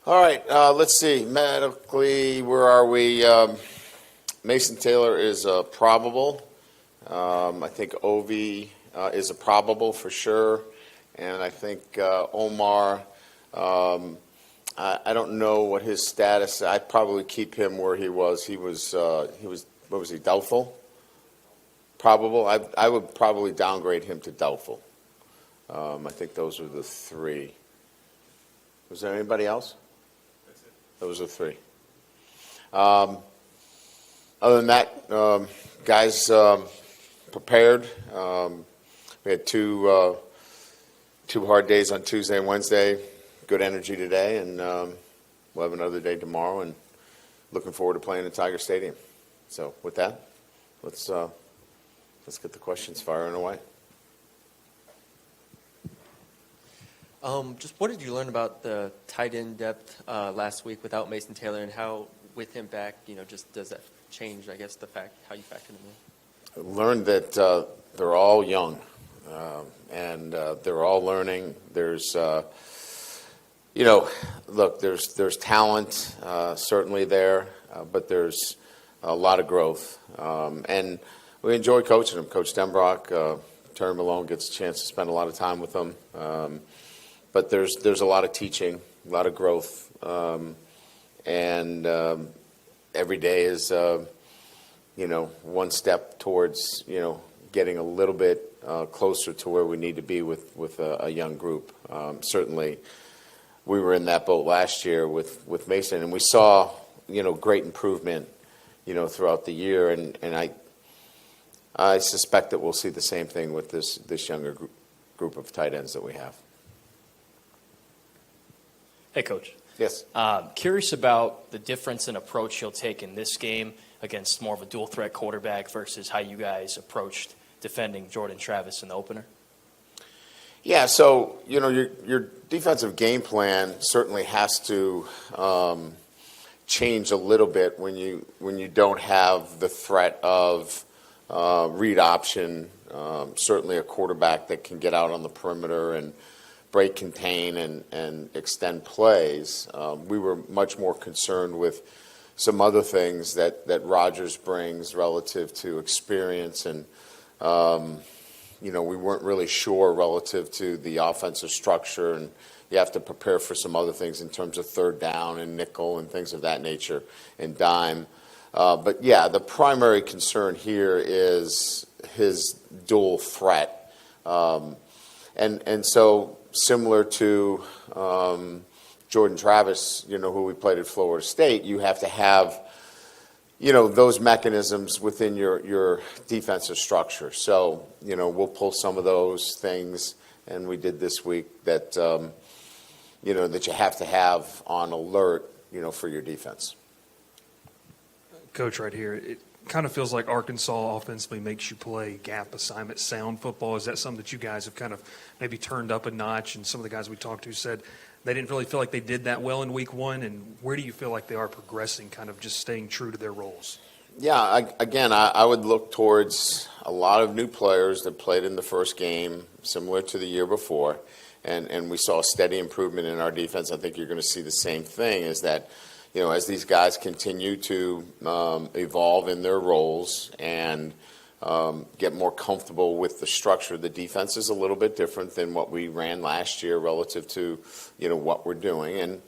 All right, let's see. Medically, where are we? Mason Taylor is probable. I think Ovi is a probable for sure. And I think Omar, I don't know what his status. I'd probably keep him where he was. He was, what was he, doubtful? Probable. I would probably downgrade him to doubtful. I think those are the three. Was there anybody else? That's it. Those are three. Other than that, guys prepared. We had two hard days on Tuesday and Wednesday. Good energy today, and we'll have another day tomorrow. And looking forward to playing in Tiger Stadium. So with that, let's get the questions firing away. Just what did you learn about the tight end depth last week without Mason Taylor, and how with him back, just does that change, I guess, how you factor them in? I learned that they're all young, and they're all learning. There's, look, there's talent certainly there, but there's a lot of growth, and we enjoy coaching them. Coach Denbrock, Terry Malone gets a chance to spend a lot of time with them. But there's a lot of teaching, a lot of growth, and every day is one step towards getting a little bit closer to where we need to be with a young group. Certainly, we were in that boat last year with Mason, and we saw great improvement throughout the year, and I suspect that we'll see the same thing with this younger group of tight ends that we have. Hey, Coach. Yes. Curious about the difference in approach you'll take in this game against more of a dual-threat quarterback versus how you guys approached defending Jordan Travis in the opener. Yeah, so, your defensive game plan certainly has to change a little bit when you don't have the threat of read option, certainly a quarterback that can get out on the perimeter and break, contain, and extend plays. We were much more concerned with some other things that Rodgers brings relative to experience, and we weren't really sure relative to the offensive structure, and you have to prepare for some other things in terms of third down and nickel and things of that nature and dime. But yeah, the primary concern here is his dual threat, and so similar to Jordan Travis, who we played at Florida State, you have to have those mechanisms within your defensive structure. So we'll pull some of those things, and we did this week that that you have to have on alert for your defense. Coach, right here, it kind of feels like Arkansas offensively makes you play gap assignment sound football. Is that something that you guys have kind of maybe turned up a notch? And some of the guys we talked to said they didn't really feel like they did that well in week one. And where do you feel like they are progressing, kind of just staying true to their roles? Yeah, I would look towards a lot of new players that played in the first game, similar to the year before. And we saw a steady improvement in our defense. I think you're going to see the same thing, is that as these guys continue to evolve in their roles and get more comfortable with the structure, the defense is a little bit different than what we ran last year relative to, what we're doing. And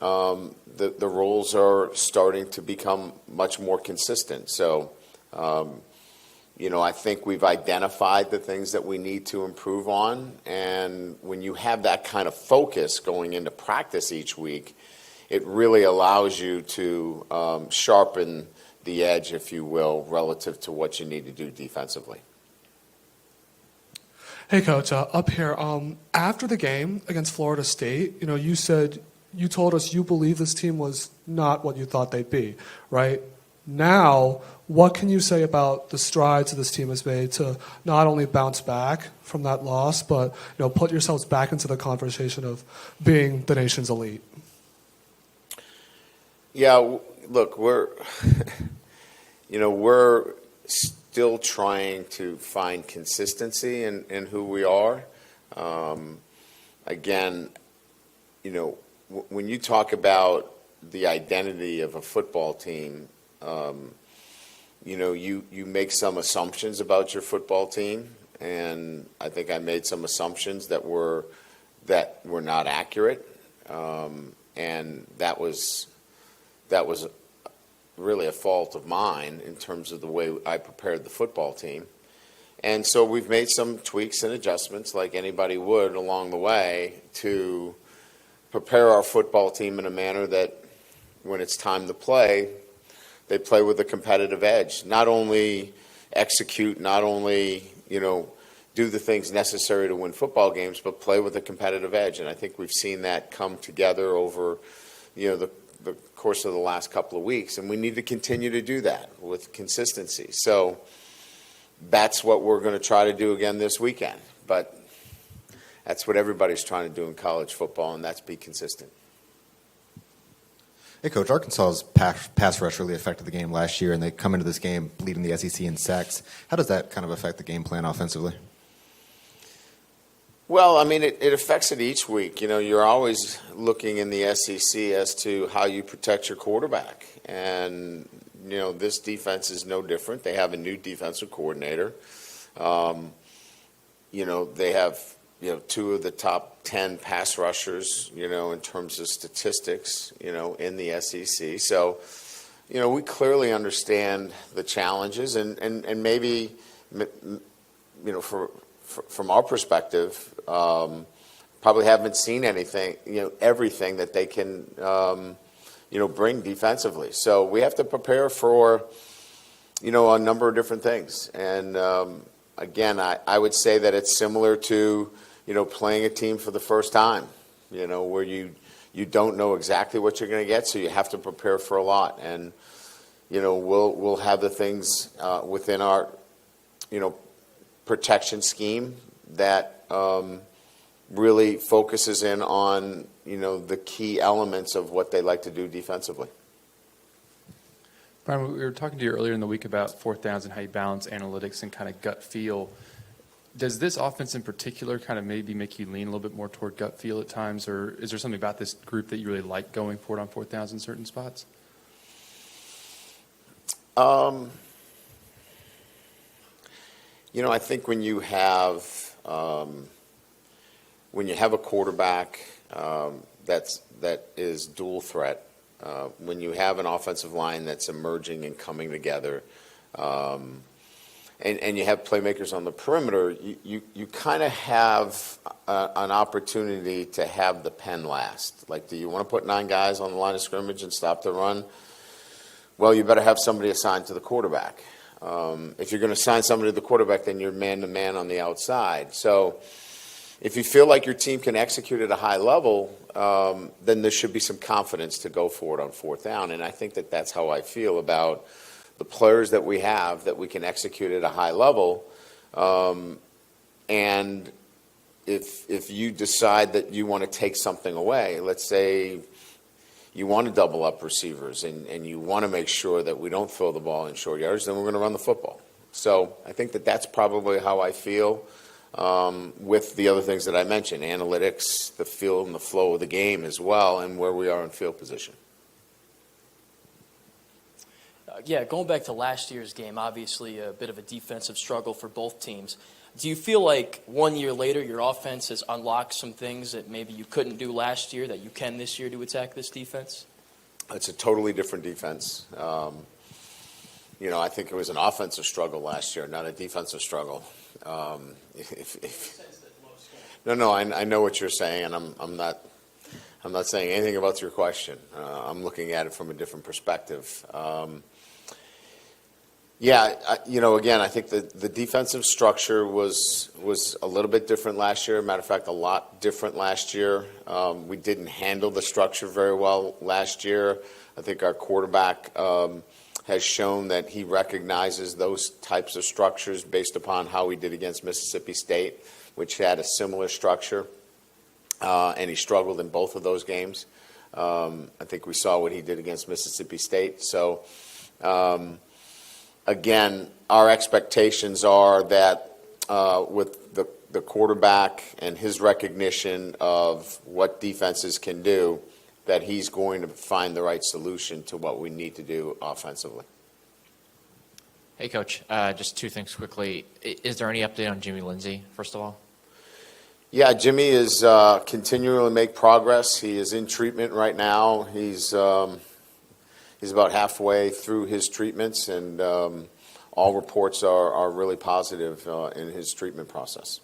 the roles are starting to become much more consistent. So, I think we've identified the things that we need to improve on. And when you have that kind of focus going into practice each week, it really allows you to sharpen the edge, if you will, relative to what you need to do defensively. Hey, Coach, up here, after the game against Florida State, you told us you believe this team was not what you thought they'd be, right? Now, what can you say about the strides that this team has made to not only bounce back from that loss, but put yourselves back into the conversation of being the nation's elite? Yeah, look, we're still trying to find consistency in who we are. Again, when you talk about the identity of a football team, you make some assumptions about your football team, and I think I made some assumptions that were not accurate, and that was really a fault of mine in terms of the way I prepared the football team. And so we've made some tweaks and adjustments, like anybody would along the way, to prepare our football team in a manner that when it's time to play, they play with a competitive edge. Not only execute, not only, do the things necessary to win football games, but play with a competitive edge. And I think we've seen that come together over, the course of the last couple of weeks. And we need to continue to do that with consistency. So that's what we're going to try to do again this weekend. But that's what everybody's trying to do in college football, and that's be consistent. Hey, Coach, Arkansas's pass rush really affected the game last year, and they come into this game leading the SEC in sacks. How does that kind of affect the game plan offensively? Well, I mean, it affects it each week. You're always looking in the SEC as to how you protect your quarterback. And, this defense is no different. They have a new defensive coordinator. They have, two of the top 10 pass rushers, in terms of statistics, in the SEC. So, we clearly understand the challenges and maybe, from our perspective, probably haven't seen anything, everything that they can, bring defensively. So we have to prepare for, a number of different things. And again, I would say that it's similar to, playing a team for the first time, where you don't know exactly what you're going to get, so you have to prepare for a lot. And, we'll have the things within our, protection scheme that really focuses in on, the key elements of what they like to do defensively. Brian, we were talking to you earlier in the week about fourth downs and how you balance analytics and kind of gut feel. Does this offense in particular kind of maybe make you lean a little bit more toward gut feel at times, or is there something about this group that you really like going for it on fourth downs in certain spots? I think when you have a quarterback that is dual threat, when you have an offensive line that's emerging and coming together, and you have playmakers on the perimeter, you kind of have an opportunity to have the pen last. Like, do you want to put 9 guys on the line of scrimmage and stop the run? Well, you better have somebody assigned to the quarterback. If you're going to assign somebody to the quarterback, then you're man-to-man on the outside. So if you feel like your team can execute at a high level, then there should be some confidence to go for it on fourth down. And I think that that's how I feel about the players that we have, that we can execute at a high level. And if you decide that you want to take something away, let's say you want to double up receivers and you want to make sure that we don't throw the ball in short yards, then we're going to run the football. So I think that that's probably how I feel with the other things that I mentioned, analytics, the feel and the flow of the game as well, and where we are in field position. Going back to last year's game, obviously a bit of a defensive struggle for both teams. Do you feel like 1 year later your offense has unlocked some things that maybe you couldn't do last year that you can this year to attack this defense? It's a totally different defense. I think it was an offensive struggle last year, not a defensive struggle. No, I know what you're saying, and I'm not saying anything about your question. I'm looking at it from a different perspective. Again, I think the defensive structure was a little bit different last year. Matter of fact, a lot different last year. We didn't handle the structure very well last year. I think our quarterback has shown that he recognizes those types of structures based upon how he did against Mississippi State, which had a similar structure, and he struggled in both of those games. I think we saw what he did against Mississippi State. So, again, our expectations are that with the quarterback and his recognition of what defenses can do, that he's going to find the right solution to what we need to do offensively. Hey, Coach. Just two things quickly. Is there any update on Jimmy Lindsay, first of all? Yeah, Jimmy is continuing to make progress. He is in treatment right now. He's about halfway through his treatments, and all reports are really positive in his treatment process.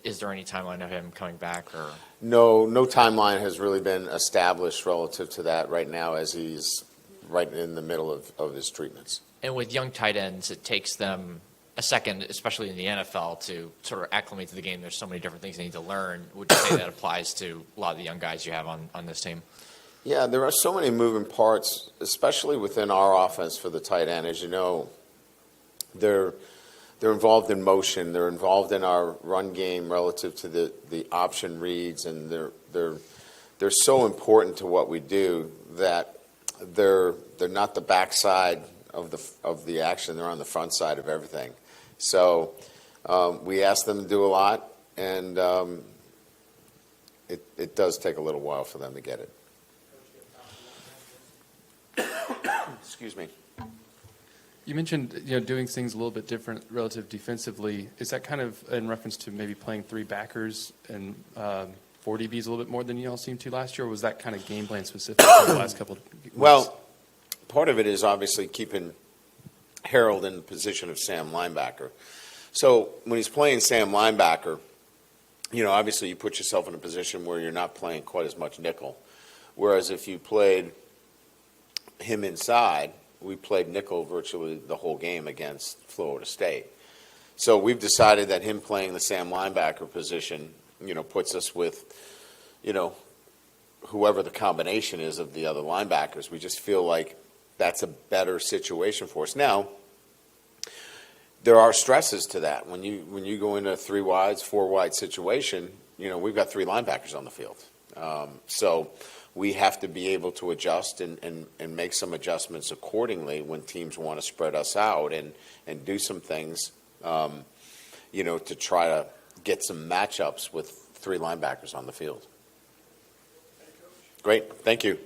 Is there any timeline of him coming back? Or No timeline has really been established relative to that right now, as he's right in the middle of his treatments. And with young tight ends, it takes them a second, especially in the NFL, to sort of acclimate to the game. There's so many different things they need to learn. Would you say that applies to a lot of the young guys you have on this team? Yeah, there are so many moving parts, especially within our offense for the tight end. As you know, they're involved in motion. They're involved in our run game relative to the option reads, and they're so important to what we do that they're not the backside of the action. They're on the front side of everything. So we ask them to do a lot, and it does take a little while for them to get it. Excuse me. You mentioned doing things a little bit different relative defensively. Is that kind of in reference to maybe playing three backers and 4 DBs a little bit more than you all seemed to last year, or was that kind of game plan specific for the last couple of weeks? Well, part of it is obviously keeping Harold in the position of Sam linebacker. So when he's playing Sam linebacker, obviously you put yourself in a position where you're not playing quite as much nickel. Whereas if you played him inside, we played nickel virtually the whole game against Florida State. So we've decided that him playing the Sam linebacker position, puts us with, whoever the combination is of the other linebackers. We just feel like that's a better situation for us. Now, there are stresses to that. When you go into a 3 wides, 4 wide situation, we've got 3 linebackers on the field. So we have to be able to adjust and make some adjustments accordingly when teams want to spread us out and do some things, to try to get some matchups with 3 linebackers on the field. Great. Thank you.